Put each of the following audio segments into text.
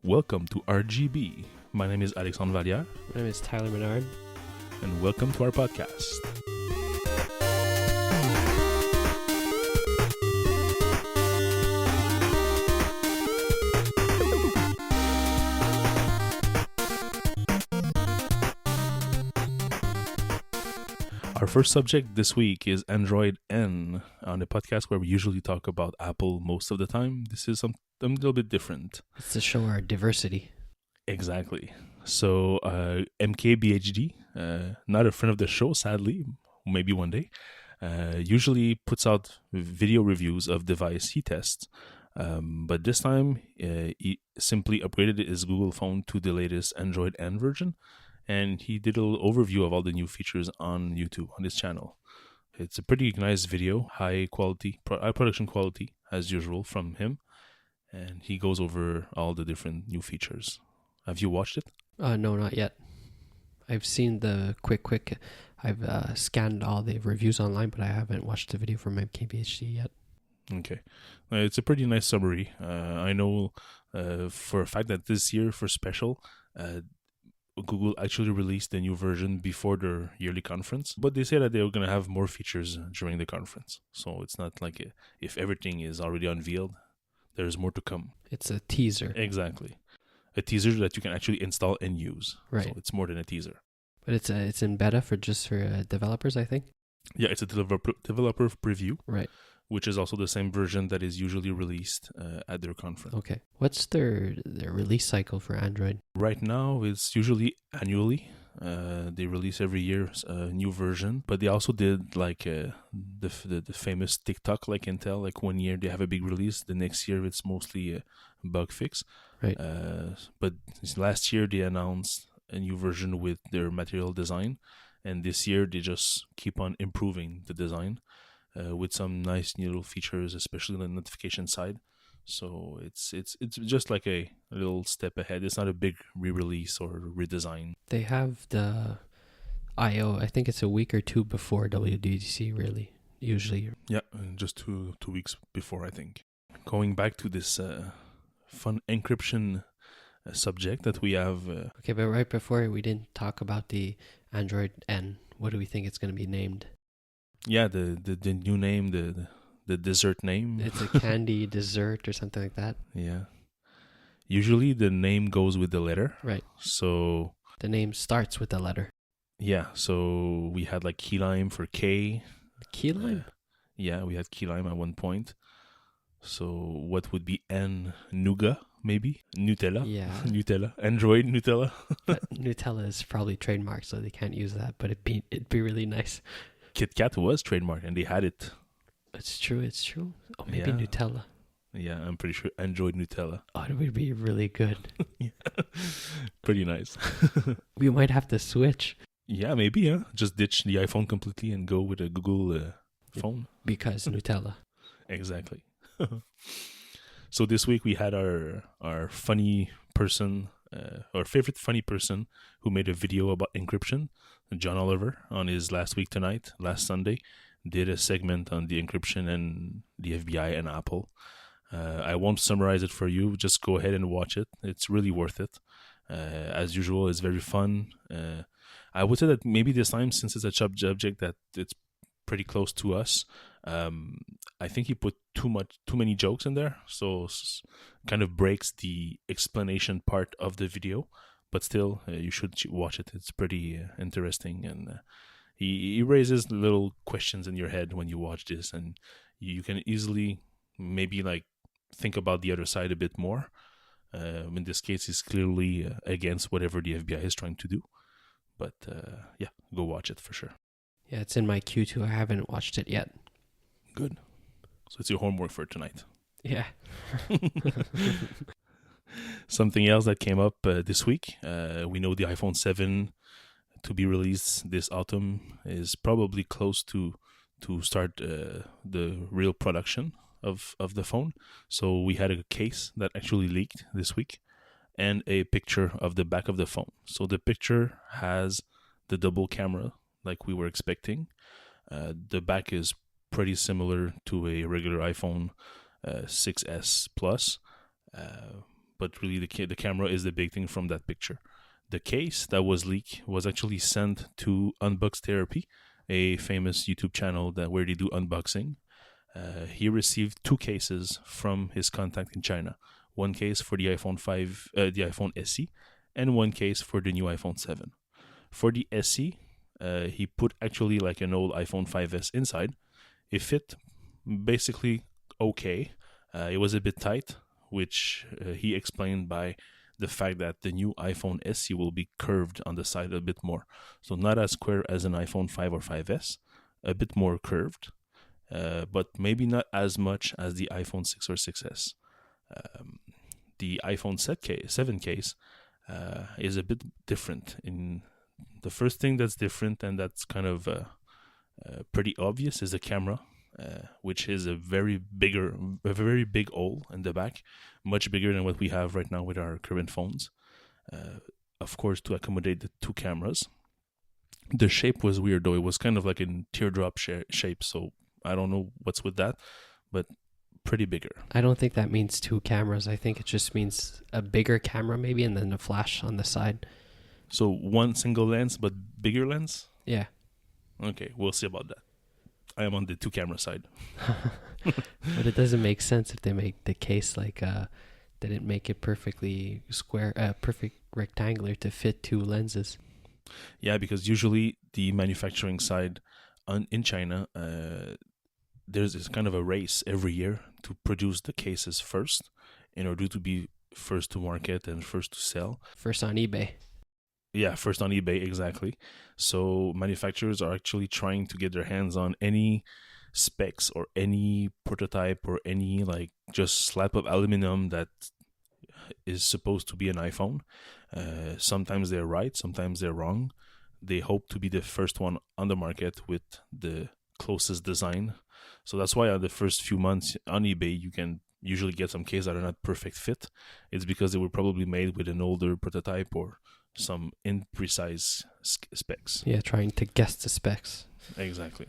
Welcome to RGB. My name is Alexandre Valliere. My name is Tyler Menard. And welcome to our podcast. Our first subject this week is Android N. On the podcast where we usually talk about Apple most of the time, this is something a little bit different. It's to show our diversity. Exactly. So MKBHD, not a friend of the show, sadly, maybe one day, usually puts out video reviews of device he tests. But this time, he simply upgraded his Google phone to the latest Android N version. And he did a little overview of all the new features on YouTube, on his channel. It's a pretty nice video, high quality, high production quality, as usual, from him. And he goes over all the different new features. Have you watched it? No, not yet. I've seen the quick. I've scanned all the reviews online, but I haven't watched the video from MKBHD yet. Okay. It's a pretty nice summary. I know for a fact that this year, for special, Google actually released the new version before their yearly conference, but they say that they were going to have more features during the conference. So it's not like if everything is already unveiled, there's more to come. It's a teaser. Exactly. A teaser that you can actually install and use. Right. So it's more than a teaser. But it's in beta for developers, I think. Yeah, it's a developer preview. Right. Which is also the same version that is usually released at their conference. Okay. What's their release cycle for Android? Right now, it's usually annually. They release every year a new version, but they also did like the famous TikTok like Intel. Like 1 year they have a big release, the next year it's mostly a bug fix. Right. But last year they announced a new version with their material design, and this year they just keep on improving the design. With some nice new little features, especially on the notification side. So it's just like a little step ahead. It's not a big re-release or redesign. They have the I/O. I think it's a week or two before WWDC, really, usually. Yeah, just two weeks before, I think. Going back to this fun encryption subject that we have. Okay, but right before we didn't talk about the Android N. What do we think it's going to be named? Yeah, the new name, the dessert name. It's a candy dessert or something like that. Yeah. Usually the name goes with the letter. Right. So the name starts with the letter. Yeah. So we had like key lime for K. Key lime? Yeah, we had key lime at one point. So what would be N? Nougat, maybe? Nutella? Yeah. Nutella. Android Nutella? But Nutella is probably trademarked, so they can't use that, but it'd be really nice. Kit Kat was trademarked and they had it. It's true. Oh, maybe Nutella. Yeah, I'm pretty sure Android Nutella. Oh, it would be really good. Yeah. Pretty nice. We might have to switch. Yeah, maybe, yeah. Just ditch the iPhone completely and go with a Google phone. Because Nutella. Exactly. So this week we had our funny person, our favorite funny person who made a video about encryption. John Oliver, on his Last Sunday, did a segment on the encryption and the FBI and Apple. I won't summarize it for you. Just go ahead and watch it. It's really worth it. As usual, it's very fun. I would say that maybe this time, since it's a subject that it's pretty close to us, I think he put too many jokes in there, so kind of breaks the explanation part of the video. But still, you should watch it. It's pretty interesting, and he raises little questions in your head when you watch this, and you can easily maybe like think about the other side a bit more. In this case, he's clearly against whatever the FBI is trying to do. But yeah, go watch it for sure. Yeah, it's in my queue too. I haven't watched it yet. Good. So it's your homework for tonight. Yeah. Something else that came up this week, we know the iPhone 7 to be released this autumn is probably close to start the real production of the phone. So we had a case that actually leaked this week and a picture of the back of the phone. So the picture has the double camera like we were expecting. The back is pretty similar to a regular iPhone 6S Plus. but really the camera is the big thing from that picture. The case that was leaked was actually sent to Unbox Therapy, a famous YouTube channel where they do unboxing. He received 2 cases from his contact in China. One case for the iPhone 5, the iPhone SE, and one case for the new iPhone 7. For the SE, he put actually like an old iPhone 5S inside. It fit basically okay. It was a bit tight, which he explained by the fact that the new iPhone SE will be curved on the side a bit more. So not as square as an iPhone 5 or 5S, a bit more curved, but maybe not as much as the iPhone 6 or 6S. The iPhone 7 case is a bit different. In the first thing that's different, and that's kind of pretty obvious, is the camera, which is a very big hole in the back, much bigger than what we have right now with our current phones. Of course, to accommodate the 2 cameras. The shape was weird though. It was kind of like a teardrop shape, so I don't know what's with that, but pretty bigger. I don't think that means 2 cameras. I think it just means a bigger camera maybe, and then a flash on the side. So one single lens, but bigger lens? Yeah. Okay, we'll see about that. I am on the 2 camera side. But it doesn't make sense if they make the case like they didn't make it perfectly square, perfect rectangular to fit 2 lenses. Yeah, because usually the manufacturing side in China, there's this kind of a race every year to produce the cases first in order to be first to market and first to sell. First on eBay. Yeah, first on eBay, exactly. So manufacturers are actually trying to get their hands on any specs or any prototype or any like just slab of aluminum that is supposed to be an iPhone. Sometimes they're right, sometimes they're wrong. They hope to be the first one on the market with the closest design. So that's why the first few months on eBay, you can usually get some cases that are not perfect fit. It's because they were probably made with an older prototype or some imprecise specs. Yeah, trying to guess the specs. Exactly.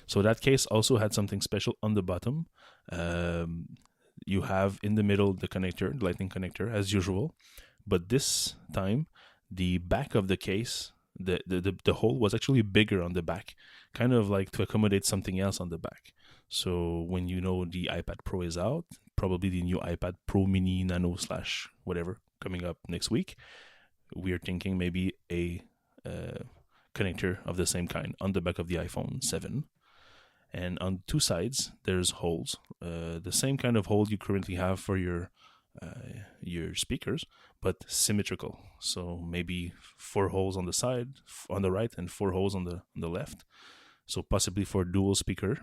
So that case also had something special on the bottom. You have in the middle the connector, the lightning connector, as usual. But this time, the back of the case, the hole was actually bigger on the back, kind of like to accommodate something else on the back. So when you know the iPad Pro is out, probably the new iPad Pro Mini Nano / whatever coming up next week, we are thinking maybe a connector of the same kind on the back of the iPhone 7. And on 2 sides, there's holes. The same kind of hole you currently have for your speakers, but symmetrical. So maybe 4 holes on the side, on the right, and 4 holes on the left. So possibly for dual speaker.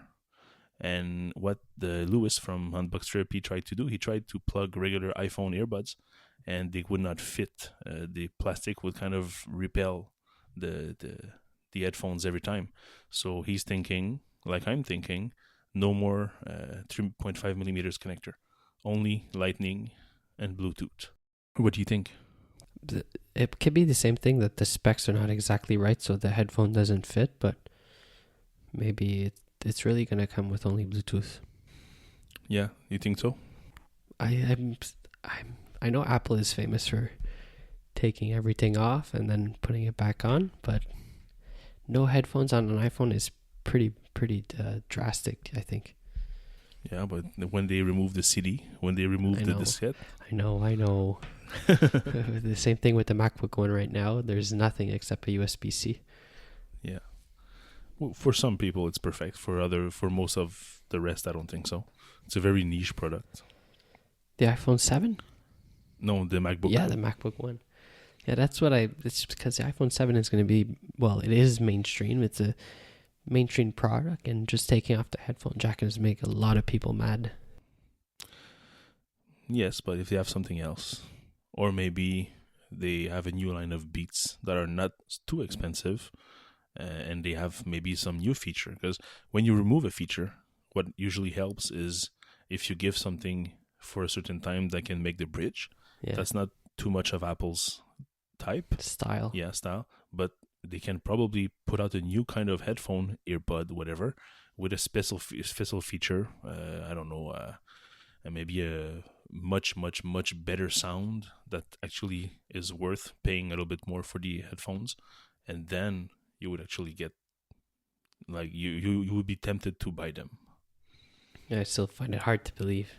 And what the Lewis from Unbox Therapy tried to do, he tried to plug regular iPhone earbuds, and they would not fit. The plastic would kind of repel the headphones every time. So he's thinking, like I'm thinking, no more 3.5 millimeters connector, only Lightning and Bluetooth. What do you think? It could be the same thing, that the specs are not exactly right, so the headphone doesn't fit, but maybe it's really going to come with only Bluetooth. Yeah, you think so? I know Apple is famous for taking everything off and then putting it back on, but no headphones on an iPhone is pretty drastic, I think. Yeah, but when they remove the CD, when they remove the diskette. I know. The same thing with the MacBook One right now. There's nothing except a USB-C. Yeah. Well, for some people, it's perfect. For most of the rest, I don't think so. It's a very niche product. The iPhone 7? No, the MacBook. Yeah, the MacBook One. Yeah, it's because the iPhone 7 is going to be, well, it is mainstream. It's a mainstream product, and just taking off the headphone jack is make a lot of people mad. Yes, but if they have something else, or maybe they have a new line of Beats that are not too expensive, and they have maybe some new feature. Because when you remove a feature, what usually helps is if you give something for a certain time that can make the bridge. Yeah. That's not too much of Apple's style. Yeah, style. But they can probably put out a new kind of headphone, earbud, whatever, with a special feature. I don't know, maybe a much, much, much better sound that actually is worth paying a little bit more for the headphones. And then you would actually get, like, you would be tempted to buy them. Yeah, I still find it hard to believe.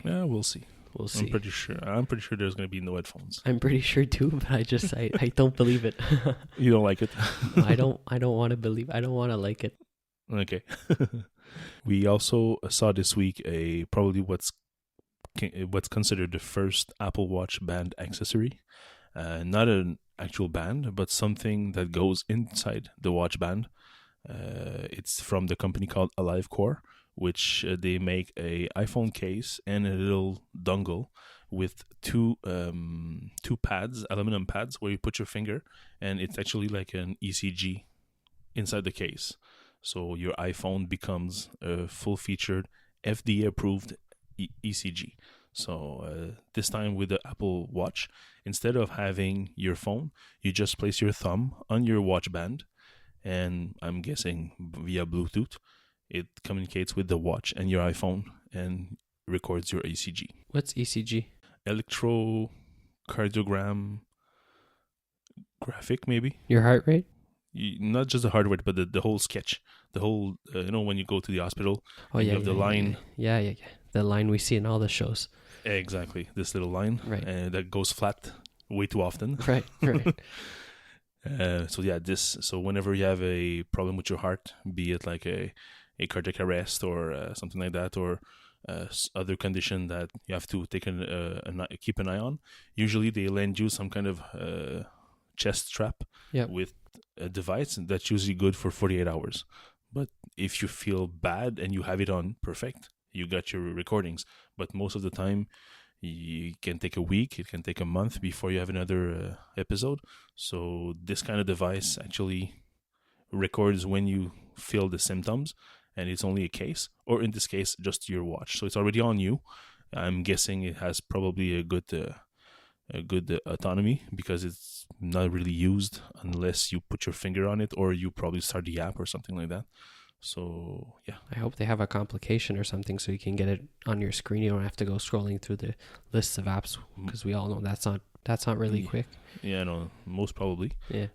Yeah, we'll see. We'll see. I'm pretty sure there's going to be no headphones. I'm pretty sure too, but I don't believe it. You don't like it? I don't want to believe. I don't want to like it. Okay. We also saw this week probably what's considered the first Apple Watch band accessory. Not an actual band, but something that goes inside the watch band. It's from the company called AliveCore, which they make a iPhone case and a little dongle with two pads, aluminum pads, where you put your finger, and it's actually like an ECG inside the case. So your iPhone becomes a full-featured, FDA-approved ECG. So this time with the Apple Watch, instead of having your phone, you just place your thumb on your watch band, and I'm guessing via Bluetooth, it communicates with the watch and your iPhone and records your ECG. What's ECG? Electrocardiogram graphic, maybe? Your heart rate? Not just the heart rate, but the whole sketch. The whole, when you go to the hospital, you have the line. Yeah. The line we see in all the shows. Exactly. This little line. Right. That goes flat way too often. Right. So whenever you have a problem with your heart, be it like a cardiac arrest or something like that, or other condition that you have to take keep an eye on, usually they lend you some kind of chest strap with a device that's usually good for 48 hours. But if you feel bad and you have it on, perfect, you got your recordings. But most of the time, it can take a week, it can take a month before you have another episode. So this kind of device actually records when you feel the symptoms, and it's only a case, or in this case, just your watch. So it's already on you. I'm guessing it has probably a good autonomy, because it's not really used unless you put your finger on it, or you probably start the app or something like that. So yeah, I hope they have a complication or something so you can get it on your screen. You don't have to go scrolling through the lists of apps, because we all know that's not really quick. Yeah, no, most probably. Yeah.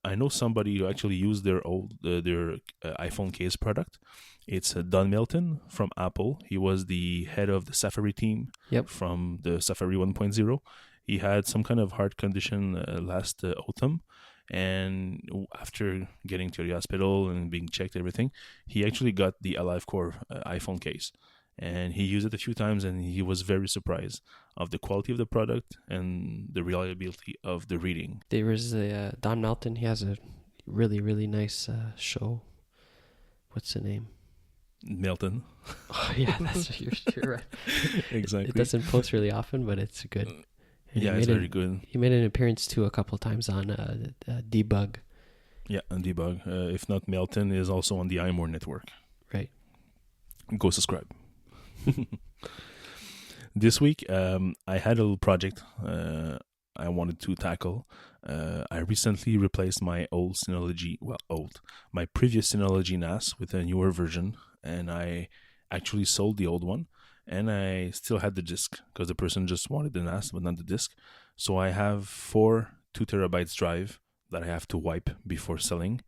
I know somebody who actually used their iPhone case product. It's Don Milton from Apple. He was the head of the Safari team from the Safari 1.0. He had some kind of heart condition last autumn, and after getting to the hospital and being checked, everything, he actually got the AliveCore iPhone case, and he used it a few times, and he was very surprised of the quality of the product and the reliability of the reading. There was Don Melton. He has a really, really nice show. What's the name? Milton. Oh yeah, you're right. Exactly. It doesn't post really often, but it's good. And it's very good. He made an appearance too a couple of times on Debug. Yeah, on Debug. If not, Melton is also on the iMore network. Right. Go subscribe. This week, I had a little project I wanted to tackle. I recently replaced my my previous Synology NAS with a newer version, and I actually sold the old one. And I still had the disk, because the person just wanted the NAS but not the disk. So I have 4 2 terabytes drive that I have to wipe before selling.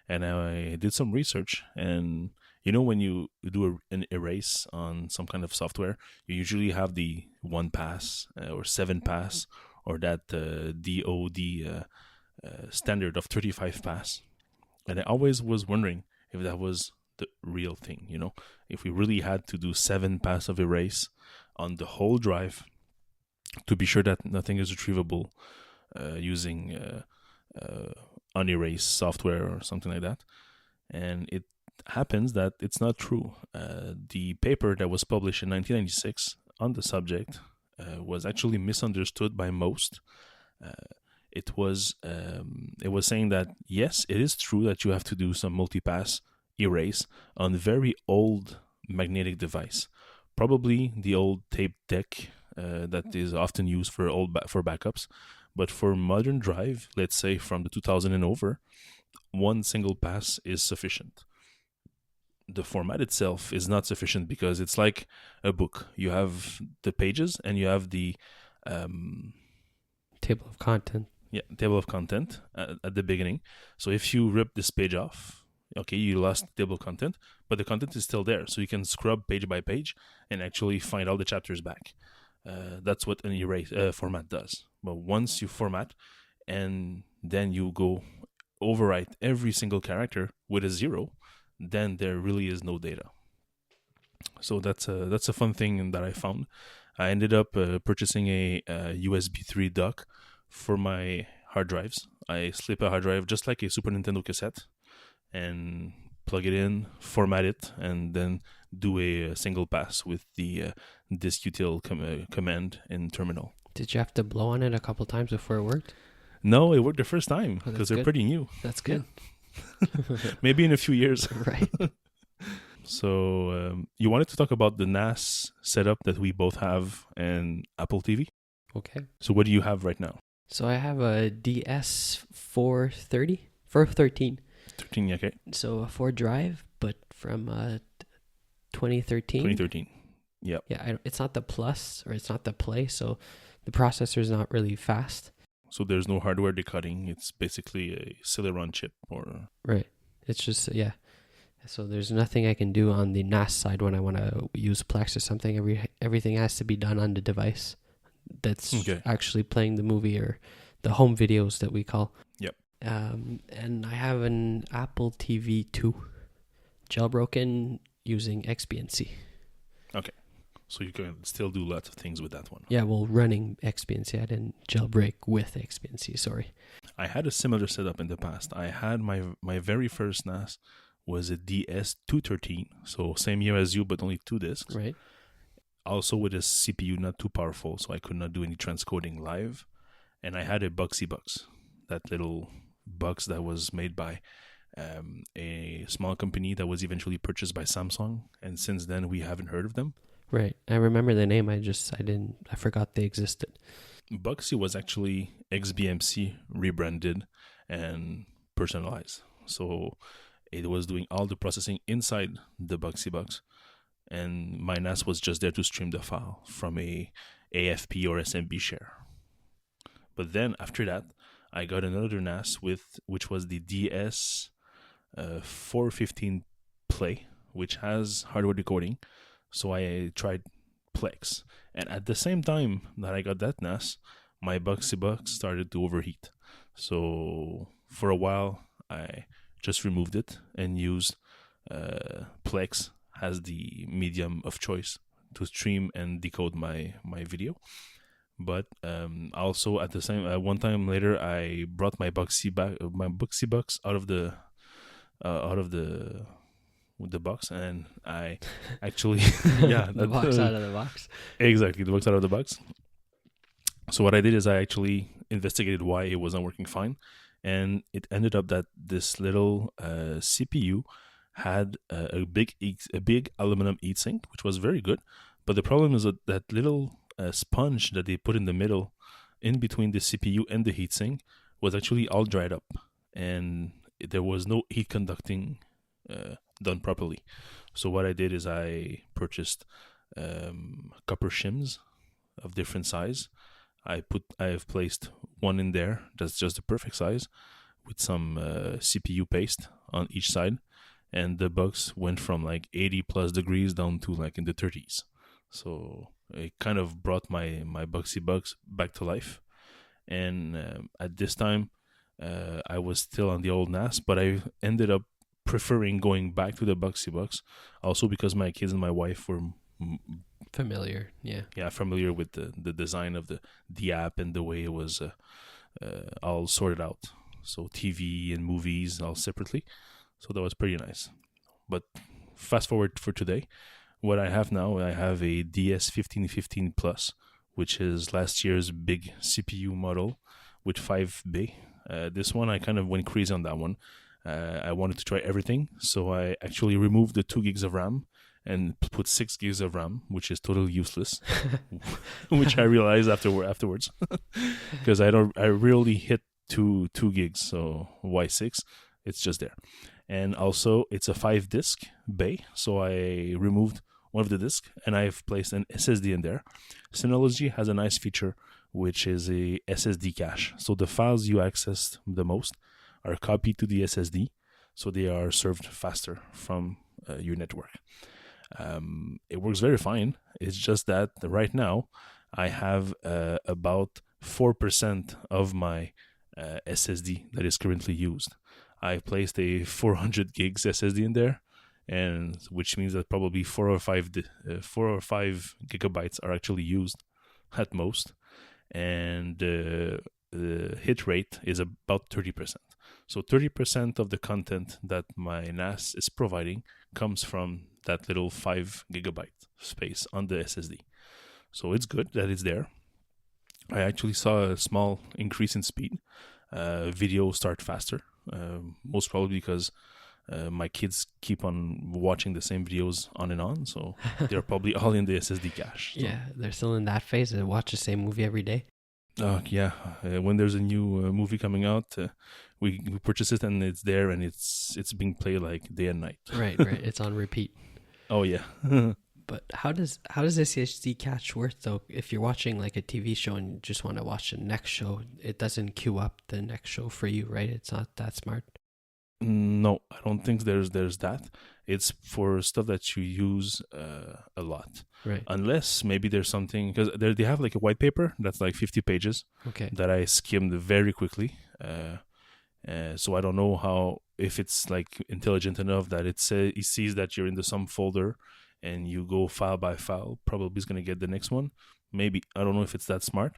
And I did some research, and when you do an erase on some kind of software, you usually have the 1 pass or 7 pass, or that DOD standard of 35 pass. And I always was wondering if that was the real thing, if we really had to do 7 pass of erase on the whole drive to be sure that nothing is retrievable using unerase software or something like that. And it happens that it's not true. The paper that was published in 1996 on the subject was actually misunderstood by most. It was saying that yes, it is true that you have to do some multipass erase on very old magnetic device, probably the old tape deck that is often used for backups. But for modern drive, let's say from the 2000 and over, 1 single pass is sufficient. the format itself is not sufficient because it's like a book. You have the pages and you have the Table of content. table of content at the beginning. So if you rip this page off, okay, you lost the table of content, but the content is still there. So you can scrub page by page and actually find all the chapters back. That's what an erase format does. But once you format and then you go overwrite every single character with a 0, then there really is no data. So that's a fun thing that I found. I ended up purchasing a USB 3 dock for my hard drives. I slip a hard drive just like a Super Nintendo cassette and plug it in, format it, and then do a single pass with the disk-util command in terminal. Did you have to blow on it a couple times before it worked? No, it worked the first time because they're good. pretty new. That's good. Maybe in a few years. Right. So you wanted to talk about the NAS setup that we both have and Apple TV. Okay. So what do you have right now? So I have a DS413. 413. 13, okay. So a 4 drive, but from 2013. 2013. Yep. Yeah, it's not the Plus or it's not the Play, so the processor is not really fast. So there's no hardware decoding. It's basically a Celeron chip or... Right. It's just, yeah. So there's nothing I can do on the NAS side when I want to use Plex or something. Everything has to be done on the device that's actually playing the movie or the home videos that we call. Yep. And I have an Apple TV 2 jailbroken using XBNC. Okay. So you can still do lots of things with that one. Yeah, well, running XBNC. I didn't jailbreak with XBNC, sorry. I had a similar setup in the past. I had my very first NAS was a DS213. So same year as you, but only 2 disks. Right. Also with a CPU not too powerful, so I could not do any transcoding live. And I had a Buxy Box, that little box that was made by a small company that was eventually purchased by Samsung. And since then, we haven't heard of them. Right. I remember the name. I forgot they existed. Buxy was actually XBMC rebranded and personalized. So it was doing all the processing inside the Buxy box. And my NAS was just there to stream the file from a AFP or SMB share. But then after that, I got another NAS which was the DS415 Play, which has hardware decoding. So I tried Plex. And at the same time that I got that NAS, my Buxy box started to overheat. So for a while, I just removed it and used Plex as the medium of choice to stream and decode my video. But also at the same one time later, I brought my Buxy box out of the box, and I actually the box out of the box. Exactly, the box out of the box. So what I did is I actually investigated why it wasn't working fine, and it ended up that this little CPU had a big aluminum heatsink, which was very good. But the problem is that little sponge that they put in the middle, in between the CPU and the heatsink, was actually all dried up, and there was no heat conducting done properly. So what I did is I purchased copper shims of different size. I have placed one in there that's just the perfect size with some CPU paste on each side, and the box went from like 80 plus degrees down to like in the 30s. So it kind of brought my Buxy box back to life. And at this time, I was still on the old NAS, but I ended up preferring going back to the Buxy box, also because my kids and my wife were familiar with the design of the app and the way it was all sorted out. So TV and movies all separately. So that was pretty nice. But fast forward for today, what I have now, I have a DS1515 Plus, which is last year's big CPU model with 5 bay. This one, I kind of went crazy on that one. I wanted to try everything, so I actually removed the 2 gigs of RAM and put 6 gigs of RAM, which is totally useless, which I realized afterwards, because I rarely hit two gigs, so why 6? It's just there. And also, it's a 5-disc bay, so I removed one of the discs and I've placed an SSD in there. Synology has a nice feature, which is a SSD cache. So the files you access the most are copied to the SSD, so they are served faster from your network. It works very fine. It's just that right now I have about 4% of my SSD that is currently used. I placed a 400 gigs SSD in there, and which means that probably 4 or 5 gigabytes are actually used at most, and the hit rate is about 30%. So 30% of the content that my NAS is providing comes from that little 5 gigabyte space on the SSD. So it's good that it's there. I actually saw a small increase in speed. Videos start faster, most probably because my kids keep on watching the same videos on and on, so they're probably all in the SSD cache. So. Yeah, they're still in that phase. They watch the same movie every day. Yeah. When there's a new movie coming out, we purchase it and it's there and it's being played like day and night. Right. It's on repeat. Oh yeah. But how does this SSD cache work though? If you're watching like a TV show and you just want to watch the next show, it doesn't queue up the next show for you, right? It's not that smart. No, I don't think there's that. It's for stuff that you use a lot. Right. Unless maybe there's something, because they have like a white paper that's like 50 pages. Okay. That I skimmed very quickly. So I don't know if it's like intelligent enough that it sees that you're in the some folder and you go file by file. Probably is going to get the next one. Maybe. I don't know if it's that smart.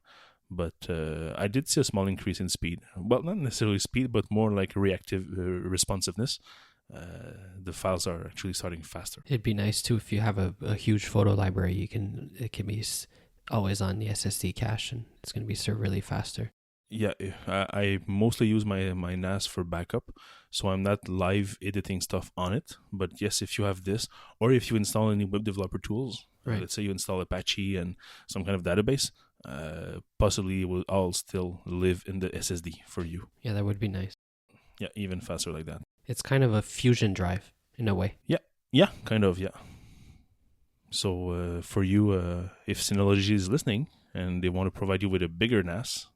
But I did see a small increase in speed. Well, not necessarily speed, but more like reactive responsiveness. The files are actually starting faster. It'd be nice too if you have a huge photo library. It can be always on the SSD cache, and it's going to be served really faster. Yeah, I mostly use my NAS for backup, so I'm not live editing stuff on it. But yes, if you have this, or if you install any web developer tools, right. Let's say you install Apache and some kind of database, possibly it will all still live in the SSD for you. Yeah, that would be nice. Yeah, even faster like that. It's kind of a fusion drive in a way. Yeah, kind of, yeah. So for you, if Synology is listening and they want to provide you with a bigger NAS,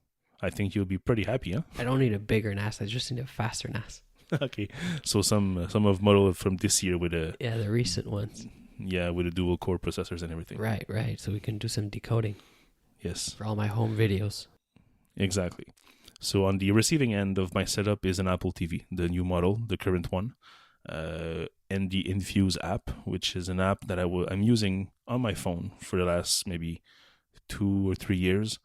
I think you'll be pretty happy, huh? I don't need a bigger NAS. I just need a faster NAS. Okay, so some of model from this year with a... Yeah, the recent ones. Yeah, with a dual core processors and everything. Right. So we can do some decoding. Yes. For all my home videos. Exactly. So on the receiving end of my setup is an Apple TV, the new model, the current one, and the Infuse app, which is an app that I'm using on my phone for the last maybe 2 or 3 years.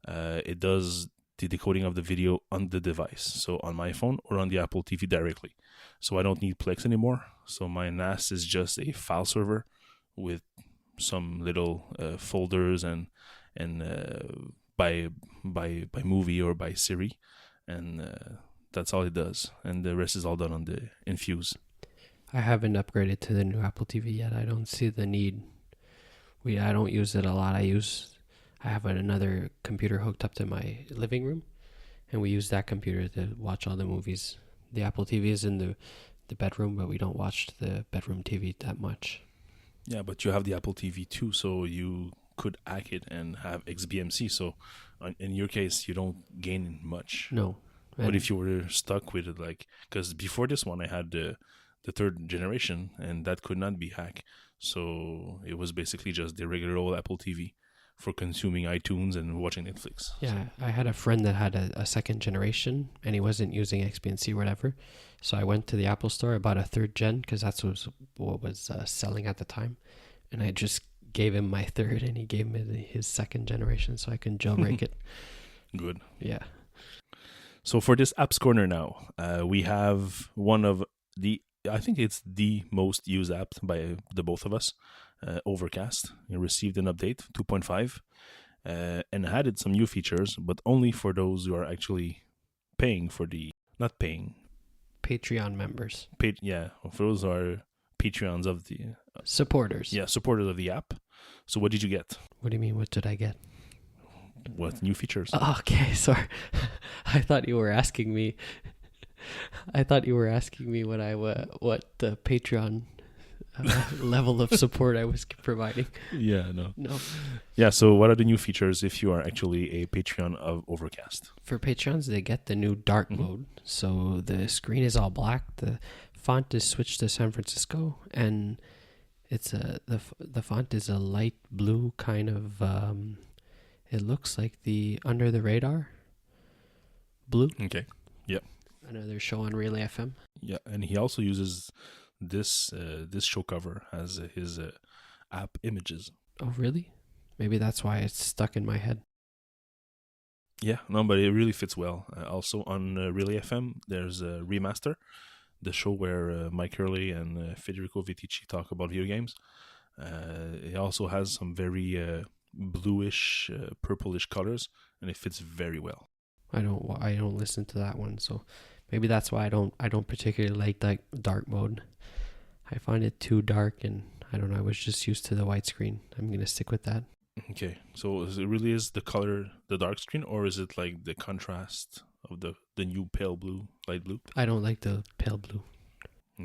It does the decoding of the video on the device, so on my phone or on the Apple TV directly. So I don't need Plex anymore. So my NAS is just a file server with some little folders and by movie or by Siri, and that's all it does. And the rest is all done on the Infuse. I haven't upgraded to the new Apple TV yet. I don't see the need. I don't use it a lot. I have another computer hooked up to my living room, and we use that computer to watch all the movies. The Apple TV is in the bedroom, but we don't watch the bedroom TV that much. Yeah, but you have the Apple TV too, so you could hack it and have XBMC. So in your case, you don't gain much. No. What if you were stuck with it? Like, because before this one, I had the third generation, and that could not be hacked. So it was basically just the regular old Apple TV for consuming iTunes and watching Netflix. Yeah, I had a friend that had a second generation, and he wasn't using XBNC or whatever. So I went to the Apple store, I bought a third gen, because that's what was selling at the time. And I just gave him my third, and he gave me his second generation, so I can jailbreak it. Good. Yeah. So for this Apps Corner now, we have one of I think it's the most used app by the both of us, Overcast. It received an update, 2.5, and added some new features, but only for those who are actually paying for not paying. Patreon members. For those who are Patreons of the... supporters. Yeah, supporters of the app. So what did you get? What do you mean, what did I get? What new features? Oh, okay, sorry. I thought you were asking me I thought you were asking me what the Patreon level of support I was providing. Yeah, no. No. Yeah, so what are the new features if you are actually a Patreon of Overcast? For Patreons, they get the new dark mode. So the screen is all black. The font is switched to San Francisco, and it's the font is a light blue kind of. It looks like the Under the Radar blue. Okay. Yep. Another show on Relay FM. Yeah, and he also uses this show cover as his app images. Oh, really? Maybe that's why it's stuck in my head. Yeah, no, but it really fits well. Also on Relay FM, there's a Remaster, the show where Mike Hurley and Federico Vitici talk about video games. It also has some very bluish, purplish colors, and it fits very well. I don't listen to that one, so maybe that's why I don't particularly like that dark mode. I find it too dark, and I don't know. I was just used to the white screen. I'm gonna stick with that. Okay, so it really is the color, the dark screen, or is it like the contrast of the new pale blue, light blue? I don't like the pale blue.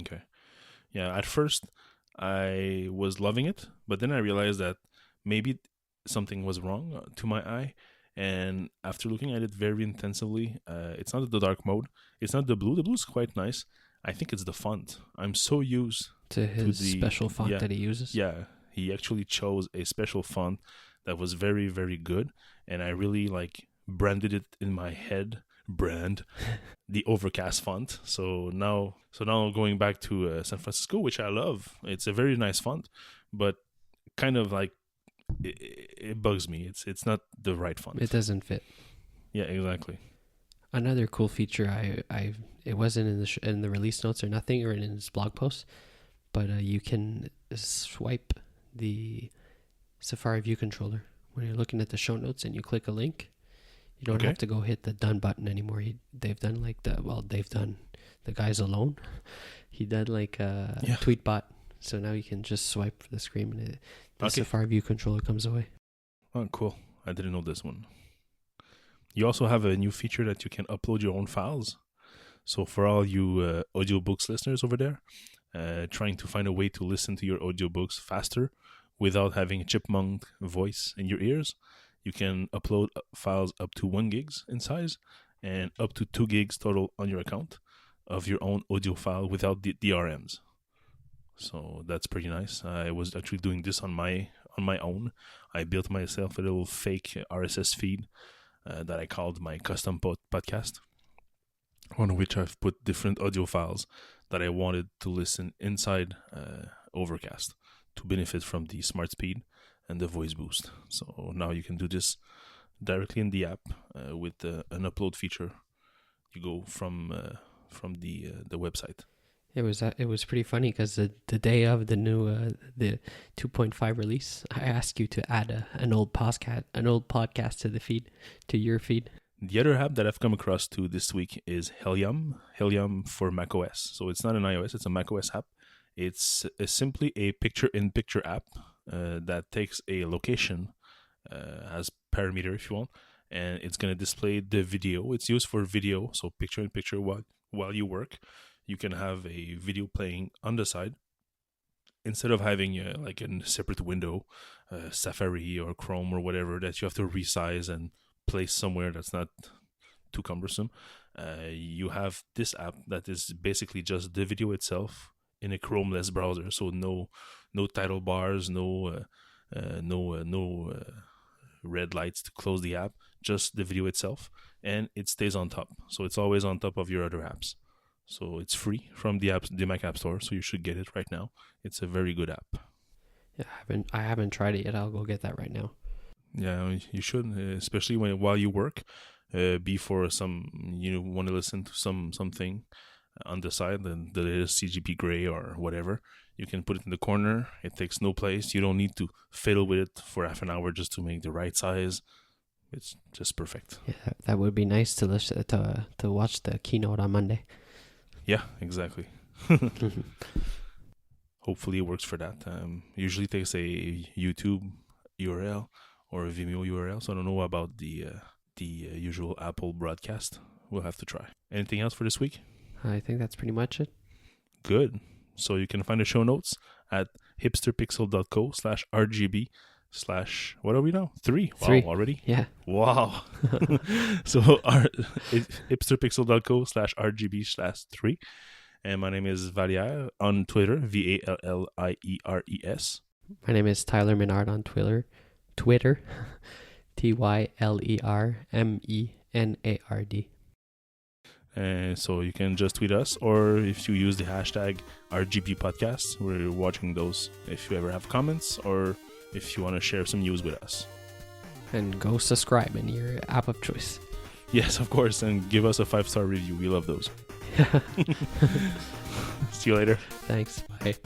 Okay, yeah. At first, I was loving it, but then I realized that maybe something was wrong to my eye. And after looking at it very intensively, it's not the dark mode. It's not the blue. The blue is quite nice. I think it's the font. I'm so used to his special font that he uses. Yeah, he actually chose a special font that was very, very good. And I really branded it in my head. The Overcast font. So now going back to San Francisco, which I love. It's a very nice font, but kind of it bugs me. It's not the right font. It doesn't fit. Yeah, exactly. Another cool feature it wasn't in the release notes or nothing or in his blog post, but you can swipe the Safari View controller when you're looking at the show notes and you click a link. You don't have to go hit the done button anymore. They've done the guys alone. He did Tweetbot, so now you can just swipe for the screen and the Safari View controller comes away. Oh, cool. I didn't know this one. You also have a new feature that you can upload your own files. So for all you audiobooks listeners over there, trying to find a way to listen to your audiobooks faster without having a chipmunk voice in your ears, you can upload files up to 1 gig in size and up to 2 gigs total on your account of your own audio file without the DRMs. So that's pretty nice. I was actually doing this on my own. I built myself a little fake RSS feed that I called my custom podcast, on which I've put different audio files that I wanted to listen inside Overcast to benefit from the smart speed and the voice boost. So now you can do this directly in the app with an upload feature. You go from the website. It was pretty funny because the day of the new the 2.5 release, I asked you to add an old podcast to the feed, to your feed. The other app that I've come across to this week is Helium for macOS. So it's not an iOS, it's a macOS app. It's simply a picture-in-picture app that takes a location as parameter, if you want, and it's going to display the video. It's used for video, so picture-in-picture while you work. You can have a video playing on the side instead of having a separate window, Safari or Chrome or whatever that you have to resize and place somewhere that's not too cumbersome. You have this app that is basically just the video itself in a Chrome-less browser, so no title bars, no red lights to close the app, just the video itself, and it stays on top. So it's always on top of your other apps. So it's free from the Mac App Store, so you should get it right now. It's a very good app. Yeah, I haven't tried it yet. I'll go get that right now. Yeah, you should, especially while you work. Before you want to listen to something on the side, the latest CGP Grey or whatever. You can put it in the corner. It takes no place. You don't need to fiddle with it for half an hour just to make the right size. It's just perfect. Yeah, that would be nice to listen to watch the keynote on Monday. Yeah, exactly. Hopefully it works for that. Usually takes a YouTube URL or a Vimeo URL, so I don't know about the usual Apple broadcast. We'll have to try. Anything else for this week? I think that's pretty much it. Good. So you can find the show notes at hipsterpixel.co/RGB/ what are we now? 3. Wow, 3 already? Yeah. Wow. So hipsterpixel.co/RGB/3. And my name is Valliere on Twitter, VALLIERES. My name is Tyler Menard on Twitter. TYLERMENARD. And so you can just tweet us, or if you use the hashtag RGB podcast, we're watching those if you ever have comments or if you want to share some news with us. And go subscribe in your app of choice. Yes, of course, and give us a 5-star review. We love those. See you later. Thanks. Bye.